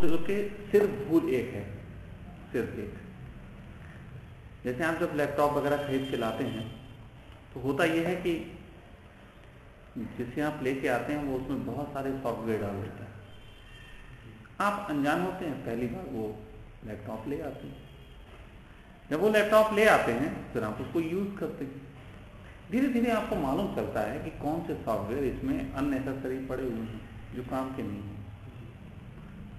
के सिर्फ भूल एक है, सिर्फ एक। जैसे आप जब लैपटॉप वगैरह खरीद के लाते हैं तो होता यह है कि जिसे आप लेके आते हैं वो उसमें बहुत सारे सॉफ्टवेयर डाल देता है। आप अनजान होते हैं, पहली बार वो लैपटॉप ले आते हैं। जब वो लैपटॉप ले आते हैं फिर आप उसको यूज करते हैं। धीरे धीरे आपको मालूम चलता है कि कौन से सॉफ्टवेयर इसमें अननेसेसरी पड़े हुए हैं जो काम के नहीं है,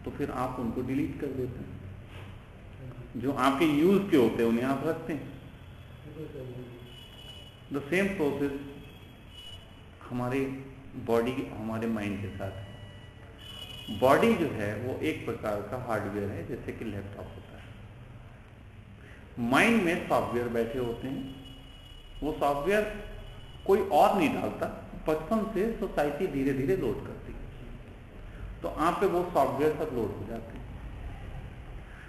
तो फिर आप उनको डिलीट कर देते हैं। जो आपके यूज के होते हैं उन्हें आप रखते हैं। द सेम प्रोसेस हमारे बॉडी, हमारे माइंड के साथ है। बॉडी जो है वो एक प्रकार का हार्डवेयर है, जैसे कि लैपटॉप होता है। माइंड में सॉफ्टवेयर बैठे होते हैं। वो सॉफ्टवेयर कोई और नहीं डालता, बचपन से सोसाइटी धीरे धीरे लोड करती है, तो आप पे वो सॉफ्टवेयर सब लोड हो जाते हैं।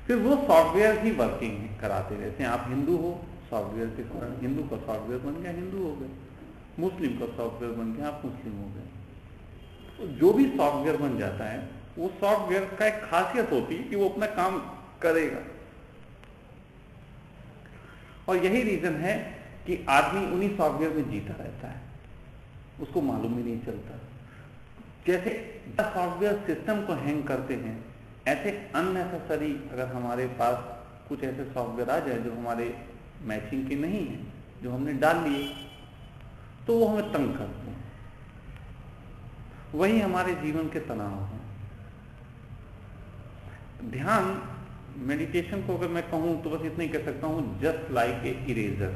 फिर वो सॉफ्टवेयर ही वर्किंग कराते रहते हैं। आप हिंदू हो, सॉफ्टवेयर के कारण हिंदू का सॉफ्टवेयर बन गया, हिंदू हो गए। मुस्लिम का सॉफ्टवेयर बन गया, आप मुस्लिम हो गए। तो जो भी सॉफ्टवेयर बन जाता है वो सॉफ्टवेयर का एक खासियत होती है कि वो अपना काम करेगा। और यही रीजन है कि आदमी उन्हीं सॉफ्टवेयर में जीता रहता है, उसको मालूम ही नहीं चलता। जैसे सॉफ्टवेयर सिस्टम को हैंग करते हैं, ऐसे अननेसेसरी अगर हमारे पास कुछ ऐसे सॉफ्टवेयर आ जाए जो हमारे मैचिंग के नहीं है, जो हमने डाल लिए, तो वो हमें तंग करते हैं। वही हमारे जीवन के तनाव हैं। ध्यान, मेडिटेशन को अगर मैं कहूं तो बस इतना ही कह सकता हूं, जस्ट लाइक ए इरेजर।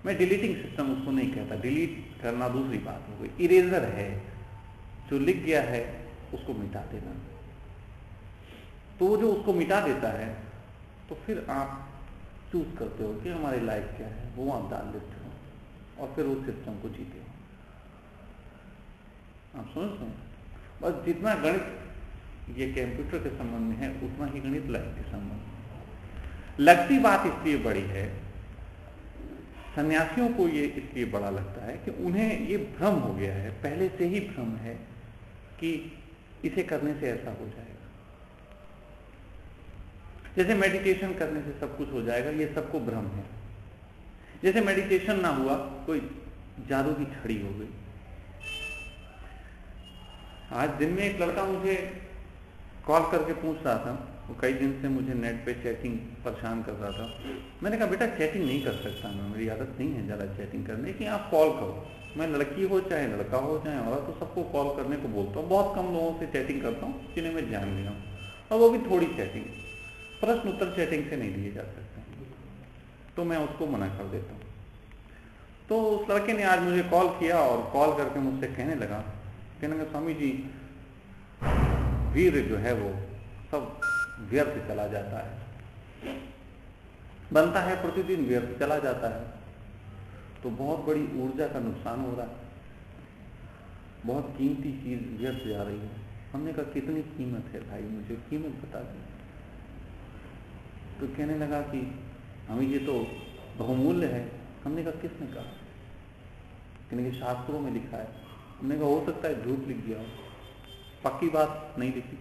मैं डिलीटिंग सिस्टम उसको नहीं कहता, डिलीट करना दूसरी बात हो गई। इरेजर है, जो लिख गया है उसको मिटा देना। तो वो जो उसको मिटा देता है तो फिर आप चूज करते हो कि हमारी लाइफ क्या है, वो आप डाल देते हो और फिर उस सिस्टम को जीते हो। आप समझते हैं? बस जितना गणित ये कंप्यूटर के संबंध में है उतना ही गणित लाइफ के संबंध में। लगती बात इसलिए बड़ी है, सन्यासियों को ये इसलिए बड़ा लगता है कि उन्हें ये भ्रम हो गया है, पहले से ही भ्रम है कि इसे करने से ऐसा हो जाएगा। जैसे मेडिटेशन करने से सब कुछ हो जाएगा, ये सबको भ्रम है। जैसे मेडिटेशन ना हुआ, कोई जादू की छड़ी हो गई। आज दिन में एक लड़का मुझे कॉल करके पूछ रहा था, वो कई दिन से मुझे नेट पे चैटिंग परेशान कर रहा था। मैंने कहा बेटा चैटिंग नहीं कर सकता मैं, मेरी आदत नहीं है ज़्यादा चैटिंग करने की, आप कॉल करो। मैं लड़की हो चाहे लड़का हो चाहे औरत, तो सबको कॉल करने को बोलता हूँ। बहुत कम लोगों से चैटिंग करता हूँ जिन्हें मैं जान लिया हूँ, और वो भी थोड़ी चैटिंग, प्रश्न उत्तर चैटिंग से नहीं दिए जा सकते, तो मैं उसको मना कर देता हूँ। तो उस लड़के ने आज मुझे कॉल किया और कॉल करके मुझसे कहने लगा स्वामी जी, वीर जो है वो सब व्यर्थ चला जाता है, बनता है प्रतिदिन व्यर्थ चला जाता है, तो बहुत बड़ी ऊर्जा का नुकसान हो रहा है, बहुत कीमती चीज व्यर्थ जा रही है। हमने कहा कितनी कीमत है भाई, मुझे कीमत बता दें। तो कहने लगा कि हमें ये तो बहुमूल्य है। हमने कहा किसने कहा? कहने के शास्त्रों में लिखा है। हमने कहा हो सकता है झूठ लिख दिया हो, पक्की बात नहीं लिखी।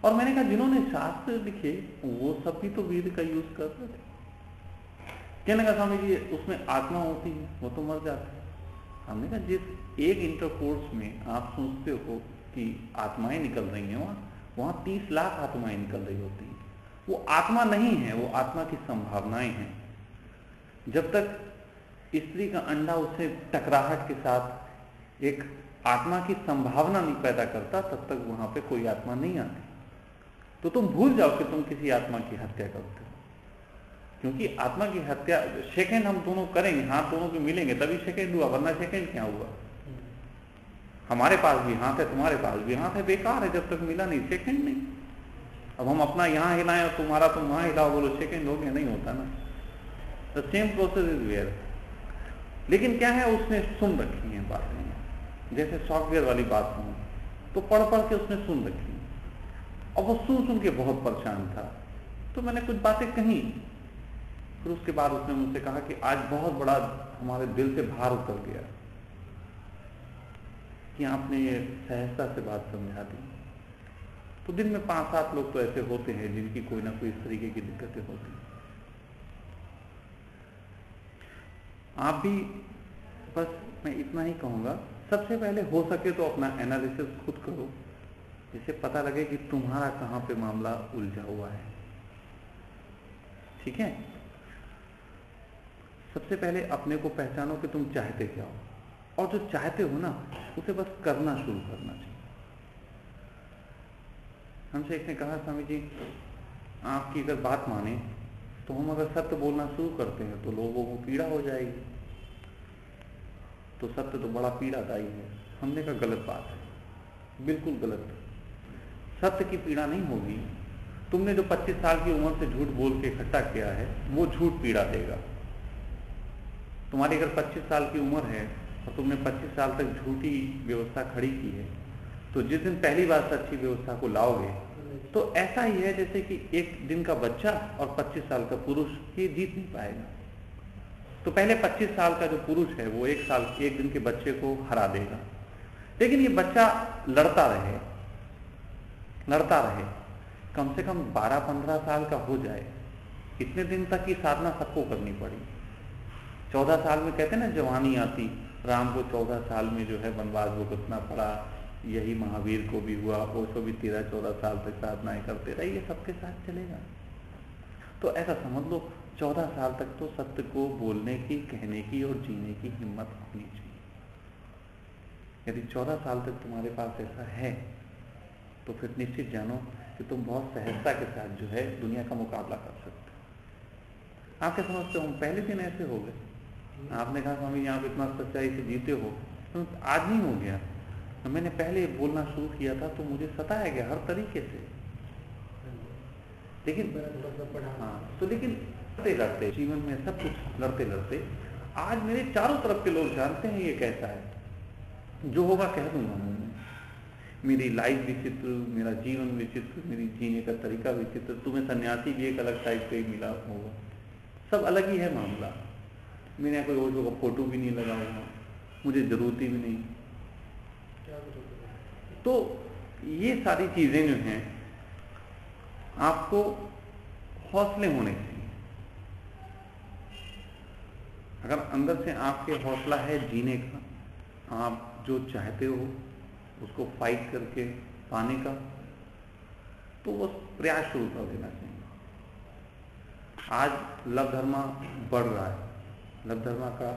और मैंने कहा जिन्होंने शास्त्र लिखे वो सब भी तो वेद का यूज कर रहे थे। कहने लगा स्वामी जी उसमें आत्मा होती है, वो तो मर जाते हैं। हमने कहा जिस एक इंटरकोर्स में आप सोचते हो कि आत्माएं निकल रही हैं, वहां 30 लाख आत्माएं निकल रही होती हैं। वो आत्मा नहीं है, वो आत्मा की संभावनाएं हैं। जब तक स्त्री का अंडा उससे टकराहट के साथ एक आत्मा की संभावना नहीं पैदा करता, तब तक वहां पे कोई आत्मा नहीं आती। तो तुम भूल जाओ कि तुम किसी आत्मा की हत्या करते हो, क्योंकि आत्मा की हत्या सेकंड हम दोनों करेंगे, हाथ दोनों के मिलेंगे तभी सेकंड हुआ, वरना सेकंड क्या हुआ? हमारे पास भी हाथ है, तुम्हारे पास भी हाथ है, बेकार है जब तक मिला नहीं, सेकंड नहीं। अब हम अपना यहां हिलाएं और तुम्हारा तुम वहां हिलाओ, बोलो सेकंड हो गया, नहीं होता ना। The same process is where. लेकिन क्या है, उसने सुन रखी है बातें, जैसे सॉफ्टवेयर वाली बात हूं तो पढ़ पढ़ के उसने सुन रखी, और वो सुन के बहुत परेशान था। तो मैंने कुछ बातें कही, फिर उसके बाद उसने मुझसे कहा कि आज बहुत बड़ा हमारे दिल से भार उतर गया कि आपने ये सहजता से बात समझा दी। तो दिन में 5-7 लोग तो ऐसे होते हैं जिनकी कोई ना कोई इस तरीके की दिक्कतें होती हैं। आप भी, बस मैं इतना ही कहूँगा, सबसे पहले हो सके तो अपना एनालिसिस खुद करो, जिससे पता लगे कि तुम्हारा कहाँ पे मामला उलझा हुआ है। ठीक है? सबसे पहले अपने को पहचानो कि तुम चाहते क्या हो, और जो चाहते हो ना उसे बस करना शुरू करना चाहिए। हमसे एक ने कहा, स्वामी जी आपकी अगर बात माने तो हम अगर सत्य बोलना शुरू करते हैं तो लोगों को पीड़ा हो जाएगी, तो सत्य तो बड़ा पीड़ादायी है। हमने कहा गलत बात है, बिल्कुल गलत। सत्य की पीड़ा नहीं होगी। तुमने जो 25 साल की उम्र से झूठ बोल के इकट्ठा किया है वो झूठ पीड़ा देगा। तुम्हारी अगर 25 साल की उम्र है और तुमने 25 साल तक झूठी व्यवस्था खड़ी की है, तो जिस दिन पहली बार सच्ची व्यवस्था को लाओगे तो ऐसा ही है जैसे कि एक दिन का बच्चा और 25 साल का पुरुष ये जीत नहीं पाएगा। तो पहले 25 साल का जो पुरुष है वो एक दिन के बच्चे को हरा देगा, लेकिन ये बच्चा लड़ता रहे, कम से कम 12-15 साल का हो जाए। इतने दिन तक की साधना सबको करनी पड़ी। 14 साल में कहते ना जवानी आती, राम को 14 साल में जो है वनवास भुगतना पड़ा, यही महावीर को भी हुआ, उसको भी 13-14 साल तक साधनाएं करते रहे। ये सबके साथ चलेगा। तो ऐसा समझ लो 14 साल तक तो सत्य को बोलने की, कहने की और जीने की हिम्मत होनी चाहिए। यदि 14 साल तक तुम्हारे पास ऐसा है तो फिर निश्चित जानो कि तुम बहुत सहजता के साथ जो है दुनिया का मुकाबला कर सकते हो। आप क्या समझते हो हम पहले दिन ऐसे हो गए? आपने कहा स्वामी जी आप इतना सच्चाई से जीते हो, तो आज नहीं हो गया। मैंने पहले बोलना शुरू किया था तो मुझे सताया गया हर तरीके से, लेकिन लेकिन लड़ते जीवन में सब कुछ लड़ते आज मेरे चारों तरफ के लोग जानते हैं ये कैसा है। जो होगा कह दूंगा मैं। मेरी लाइफ विचित्र, मेरा जीवन विचित्र, मेरी जीने का तरीका विचित्र। तुम्हें सन्यासी भी एक अलग टाइप का ही मिला होगा, सब अलग ही है मामला। मैंने कोई ओशो का फोटो भी नहीं लगा हुआ, मुझे जरूरत ही भी नहीं। तो ये सारी चीजें जो हैं आपको हौसले होने चाहिए। अगर अंदर से आपके हौसला है जीने का, आप जो चाहते हो उसको फाइट करके पाने का, तो वो प्रयास शुरू कर देना चाहिए। आज लव धर्मा बढ़ रहा है, लव धर्मा का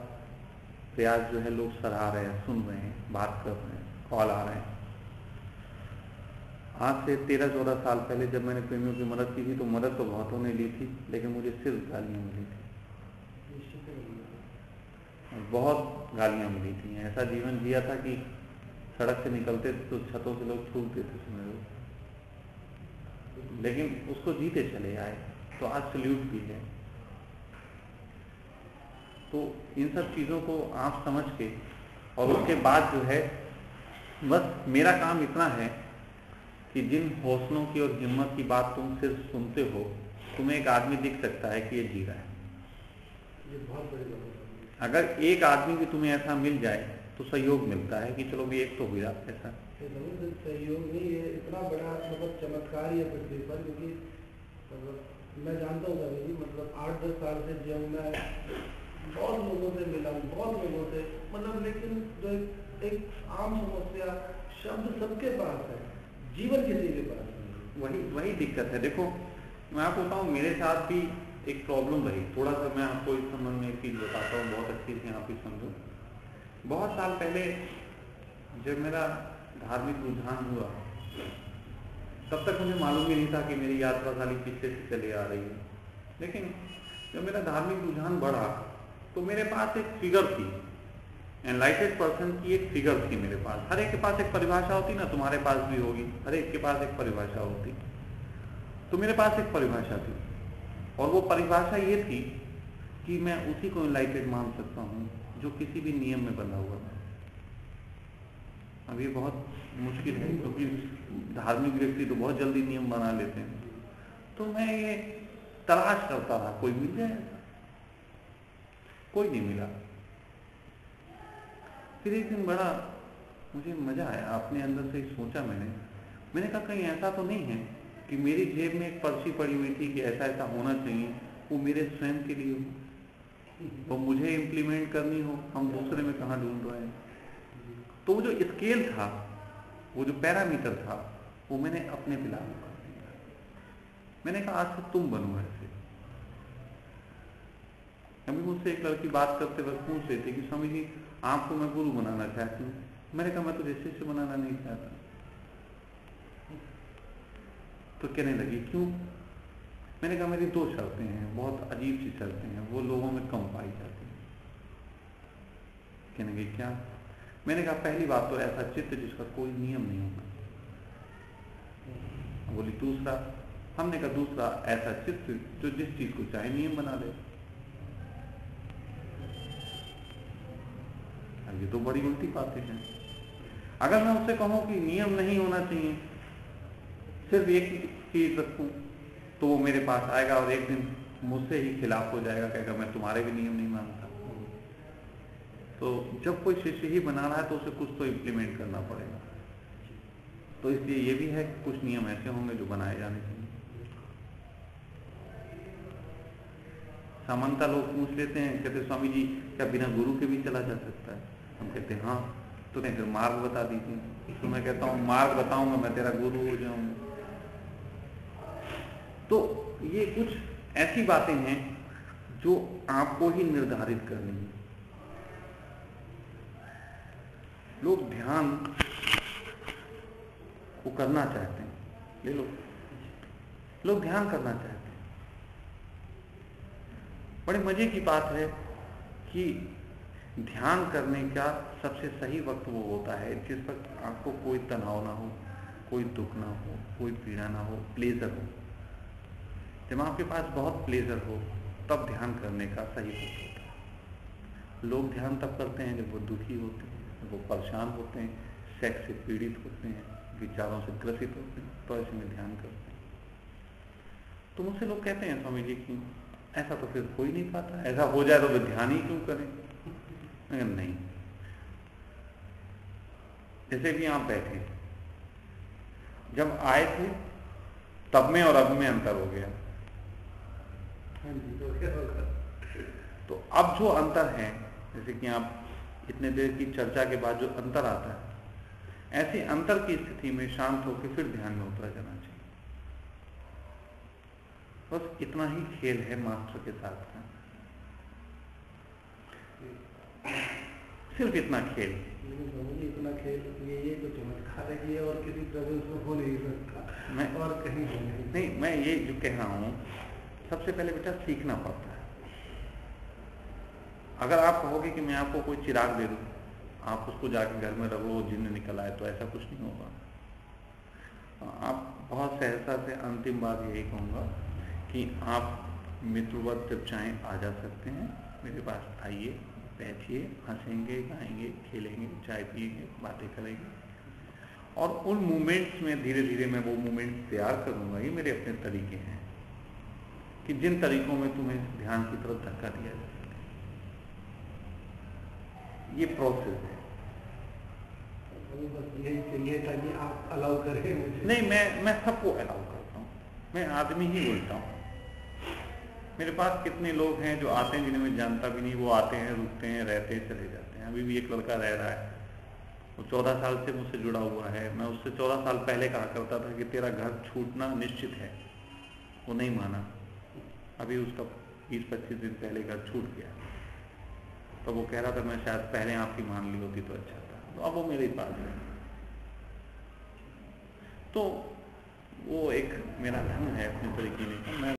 प्रयास जो है लोग सराह रहे हैं, सुन रहे हैं, बात कर रहे हैं, कॉल आ रहे हैं। आज से 13-14 साल पहले जब मैंने प्रेमियों की मदद की थी तो मदद तो बहुतों ने ली थी, लेकिन मुझे सिर्फ गालियां मिली थी, बहुत गालियां मिली थी। ऐसा जीवन जिया था कि सड़क से निकलते तो छतों से लोग छूटते थे सुने, लेकिन उसको जीते चले आए, तो आज सल्यूट भी है। तो इन सब चीज़ों को आप समझ के, और उसके बाद जो है बस मेरा काम इतना है कि जिन हौसलों की और हिम्मत की बात तुम सिर्फ सुनते हो, तुम्हें एक आदमी दिख सकता है कि ये जी रहा है। ये बहुत बड़ी बात है। अगर एक आदमी भी तुम्हें ऐसा मिल जाए तो सहयोग मिलता है कि चलो भी एक तो हो गया ऐसा। सहयोग नहीं है इतना बड़ा, मतलब चमत्कार ही है पृथ्वी पर। क्योंकि मतलब मैं जानता हूँ मतलब 8-10 साल से जब मैं बहुत लोगों से मिला हूँ, बहुत लोगों से, मतलब लेकिन जो एक आम समस्या शब्द सबके पास है, जीवन किसी के पास नहीं। वही दिक्कत है। देखो मैं आपको बताऊँ, मेरे साथ भी एक प्रॉब्लम रही। थोड़ा सा मैं आपको इस संबंध में एक चीज़ बताता हूँ, बहुत अच्छी से आप ही समझो। बहुत साल पहले जब मेरा धार्मिक रुझान हुआ, तब तक मुझे मालूम ही नहीं था कि मेरी यात्रा खाली पीछे से चली आ रही है। लेकिन जब मेरा धार्मिक रुझान बढ़ा तो मेरे पास एक फिगर थी, एनलाइटेड पर्सन की एक फिगर थी मेरे पास। हर एक के पास एक परिभाषा होती ना, तुम्हारे पास भी होगी, हर एक के पास एक परिभाषा होती। तो मेरे पास एक परिभाषा थी, और वो परिभाषा ये थी कि मैं उसी को एनलाइटेड मान सकता हूँ जो किसी भी नियम में बंधा हुआ था। अब ये बहुत मुश्किल है, क्योंकि धार्मिक व्यक्ति तो बहुत जल्दी नियम बना लेते हैं। तो मैं ये तलाश करता था, कोई मिल जाए, कोई नहीं मिला। फिर एक दिन बड़ा मुझे मजा आया, अपने अंदर से सोचा मैंने, मैंने कहा कहीं ऐसा तो नहीं है कि मेरी जेब में एक पर्ची पड़ी हुई थी कि ऐसा ऐसा होना चाहिए, वो मेरे स्वयं के लिए हो, वो मुझे इम्प्लीमेंट करनी हो, हम दूसरे में कहाँ ढूंढ रहे हैं। तो वो जो स्केल था, वो जो पैरामीटर था, वो मैंने अपने पे लागू कर दिया। मैंने कहा आज से तुम बनो ऐसे। अभी मुझसे एक लड़की बात करते वक्त पूछ रही थी कि स्वामी जी आपको मैं गुरु बनाना चाहती हूँ। मैंने कहा मैं तो शिष्य बनाना नहीं चाहता। तो कहने लगी क्यों? मैंने कहा मेरी 2 शर्तें हैं, बहुत अजीब सी शर्तें हैं, वो लोगों में कम पाई जाती हैं। कहने लगी क्या? मैंने कहा पहली बात तो ऐसा चित्त जिसका कोई नियम नहीं होगा। बोली दूसरा? हमने कहा दूसरा ऐसा चित्त जो जिस चीज को चाहे नियम बना ले। ये तो बड़ी उल्टी बातें हैं। अगर मैं उससे कहूं कि नियम नहीं होना चाहिए, सिर्फ एक ही चीज रखूं, तो वो मेरे पास आएगा और एक दिन मुझसे ही खिलाफ हो जाएगा, कहेगा मैं तुम्हारे भी नियम नहीं मानता। तो जब कोई शिष्य ही बना रहा है तो उसे कुछ तो इम्प्लीमेंट करना पड़ेगा। तो इसलिए ये भी है कि कुछ नियम ऐसे होंगे जो बनाए जाने चाहिए। सामान्यतः लोग पूछ लेते हैं, कहते स्वामी जी क्या बिना गुरु के भी चला जा सकता है? हम कहते हैं हाँ। तो नहीं, फिर मार्ग बता दीजिए। तो मैं कहता हूँ मार्ग बताऊंगा, मैं तेरा गुरु हो जाऊंगा। तो ये कुछ ऐसी बातें हैं जो आपको ही निर्धारित करनी है। लोग ध्यान को करना चाहते हैं, ले लो, लोग ध्यान करना चाहते हैं। बड़े मजे की बात है कि ध्यान करने का सबसे सही वक्त वो होता है जिस वक्त आपको कोई तनाव ना हो, कोई दुख ना हो, कोई पीड़ा ना हो, प्लेजर हो। जब आपके पास बहुत प्लेजर हो तब ध्यान करने का सही वक्त होता है। लोग ध्यान तब करते हैं जब वो दुखी होते हैं, जब वो परेशान होते हैं, सेक्स से पीड़ित होते हैं, विचारों से ग्रसित होते हैं, तो ऐसे में ध्यान करते हैं। तो मुझसे लोग कहते हैं स्वामी जी की ऐसा तो फिर हो ही नहीं पाता, ऐसा हो जाए तो फिर ध्यान ही क्यों करें? नहीं, जैसे भी आप बैठे, जब आए थे तब में और अब में अंतर हो गया। तो अब जो अंतर है, जैसे कि आप इतने देर की चर्चा के बाद जो अंतर आता है, ऐसे अंतर की स्थिति में शांत होकर फिर ध्यान में उतरा जाना चाहिए। बस इतना ही खेल है मास्टर के साथ का, सिर्फ इतना खेल। इतना खेल ये तो चमत्कार है कि और किसी तरह से हो नहीं सकता, मैं और कहीं नहीं। मैं ये जो कह रहा हूं, सबसे पहले बेटा सीखना पड़ता है। अगर आप कहोगे कि मैं आपको कोई चिराग दे दूं, आप उसको जाके घर में रगड़ो, जिन्न निकल आए, तो ऐसा कुछ नहीं होगा। आप बहुत सहजता से अंतिम बात यही कहूंगा कि आप मित्रवत जब चाहें आ जा सकते हैं, मेरे पास आइए, बैठिए, हंसेंगे, गाएंगे, खेलेंगे, चाय पिएंगे, बातें करेंगे। और उन मोमेंट्स में धीरे धीरे मैं वो मोमेंट्स तैयार करूंगा। ये मेरे अपने तरीके हैं कि जिन तरीकों में तुम्हें ध्यान की तरफ धक्का दिया जा सके। ये प्रोसेस है। बस यही चाहिए ताकि आप अलाउ करें मुझे। नहीं, मैं सबको अलाउ करता हूँ। मैं आदमी ही बोलता हूँ। मेरे पास कितने लोग हैं जो आते हैं जिन्हें मैं जानता भी नहीं, वो आते हैं, रुकते हैं, रहते हैं, चले जाते हैं। अभी भी एक लड़का रह रहा है, वो 14 साल से मुझसे जुड़ा हुआ है। मैं उससे 14 साल पहले कहा करता था कि तेरा घर छूटना निश्चित है, वो नहीं माना। अभी उसका 20-25 दिन पहले घर छूट गया। तो वो कह रहा था मैं शायद पहले आपकी मान ली होती तो अच्छा था। तो अब वो मेरे पास है। तो वो एक मेरा ढंग है अपने तरीके में। मैं